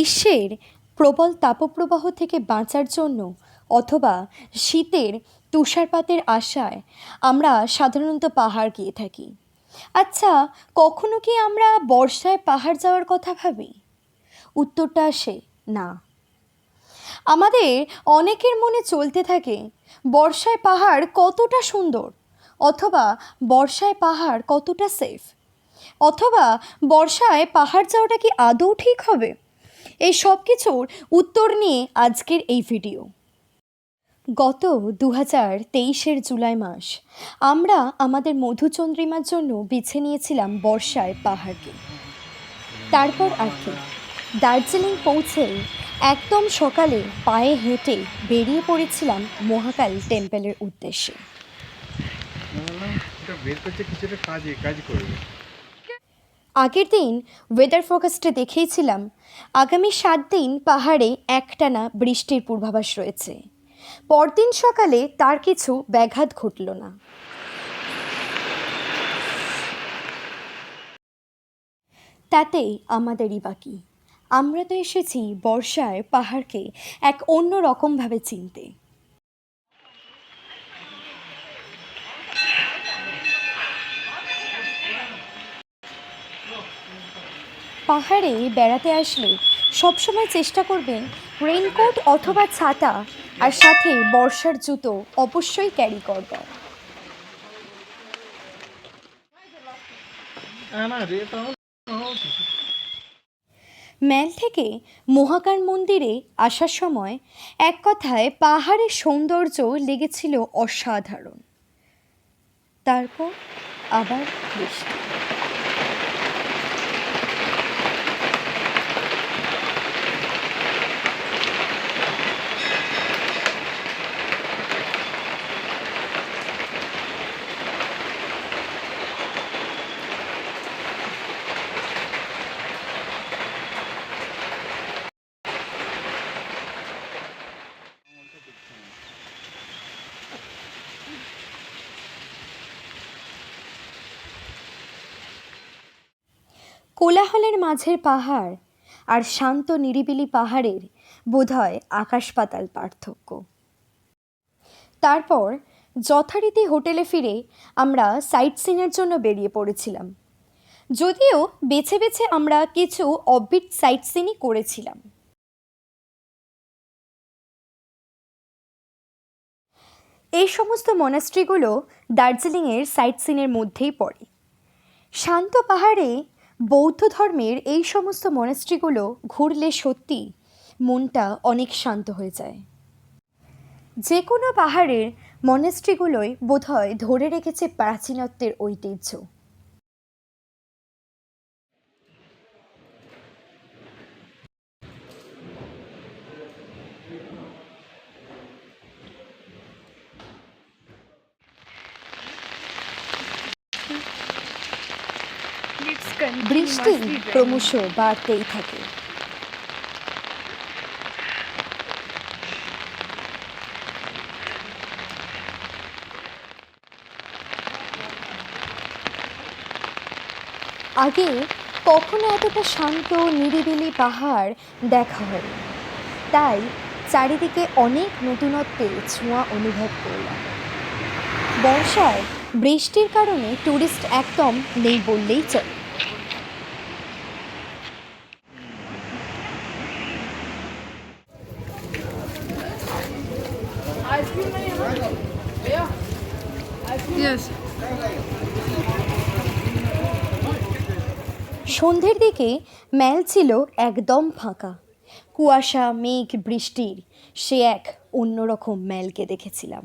গ্রীষ্মের প্রবল তাপপ্রবাহ থেকে বাঁচার জন্য অথবা শীতের তুষারপাতের আশায় আমরা সাধারণত পাহাড় গিয়ে থাকি। আচ্ছা, কখনো কি আমরা বর্ষায় পাহাড় যাওয়ার কথা ভাবি? উত্তরটা আসে না। আমাদের অনেকের মনে চলতে থাকে বর্ষায় পাহাড় কতটা সুন্দর, অথবা বর্ষায় পাহাড় কতটা সেফ, অথবা বর্ষায় পাহাড় যাওয়াটা কি আদৌ ঠিক হবে। এই সব কিছুর উত্তর নিয়ে আজকের এই ভিডিও। গত 2023-এর জুলাই মাস আমরা আমাদের মধুচন্দ্রিমার জন্য বেছে নিয়েছিলাম বর্ষায় পাহাড়কে। তারপর আর কি, দার্জিলিং পৌঁছে একদম সকালে পায়ে হেঁটে বেরিয়ে পড়েছিলাম মহাকাল টেম্পলের উদ্দেশ্যে। আগের দিন ওয়েদার ফোরকাস্টে দেখেইছিলাম আগামী 7 দিন পাহাড়ে একটানা বৃষ্টির পূর্বাভাস রয়েছে। পরদিন সকালে তার কিছু ব্যাঘাত ঘটল না। তাতে আমাদেরই বাকি, আমরা তো এসেছি বর্ষায় পাহাড়কে এক অন্য রকমভাবে চিনতে। পাহাড়ে বেড়াতে আসলে সবসময় চেষ্টা করবেন রেইনকোট অথবা ছাতা, আর সাথে বর্ষার জুতো অবশ্যই ক্যারি করবার। ম্যাল থেকে মহাকাল মন্দিরে আসার সময় এক কথায় পাহাড়ের সৌন্দর্য লেগেছিল অসাধারণ। তারপর আবার বৃষ্টি। কোলাহলের মাঝের পাহাড় আর শান্ত নিরিবিলি পাহাড়ের বোধহয় আকাশ পাতাল পার্থক্য। তারপর যথারীতি হোটেলে ফিরে আমরা সাইট সিনের জন্য বেরিয়ে পড়েছিলাম। যদিও বেছে বেছে আমরা কিছু অফবিট সাইট সিনই করেছিলাম। এই সমস্ত মনাস্ট্রিগুলো দার্জিলিংয়ের সাইট সিনের মধ্যেই পড়ে। শান্ত পাহাড়ে বৌদ্ধ ধর্মের এই সমস্ত মনাস্ট্রিগুলো ঘুরলে সত্যি মনটা অনেক শান্ত হয়ে যায়। যে কোনো পাহাড়ের মনাস্ট্রিগুলোই বোধহয় ধরে রেখেছে প্রাচীনত্বের ঐতিহ্য। বৃষ্টি ক্রমশ বাড়তেই থাকে। আগে কখনো এতটা শান্ত নিরিবিলি পাহাড় দেখা হয়নি, তাই চারিদিকে অনেক নতুনত্বের ছোঁয়া অনুভব করলাম। বর্ষায় বৃষ্টির কারণে টুরিস্ট একদম নেই বললেই চলে। সন্ধ্যের দিকে ম্যাল ছিল একদম ফাঁকা। কুয়াশা, মেঘ, বৃষ্টির সে এক অন্যরকম ম্যালকে দেখেছিলাম।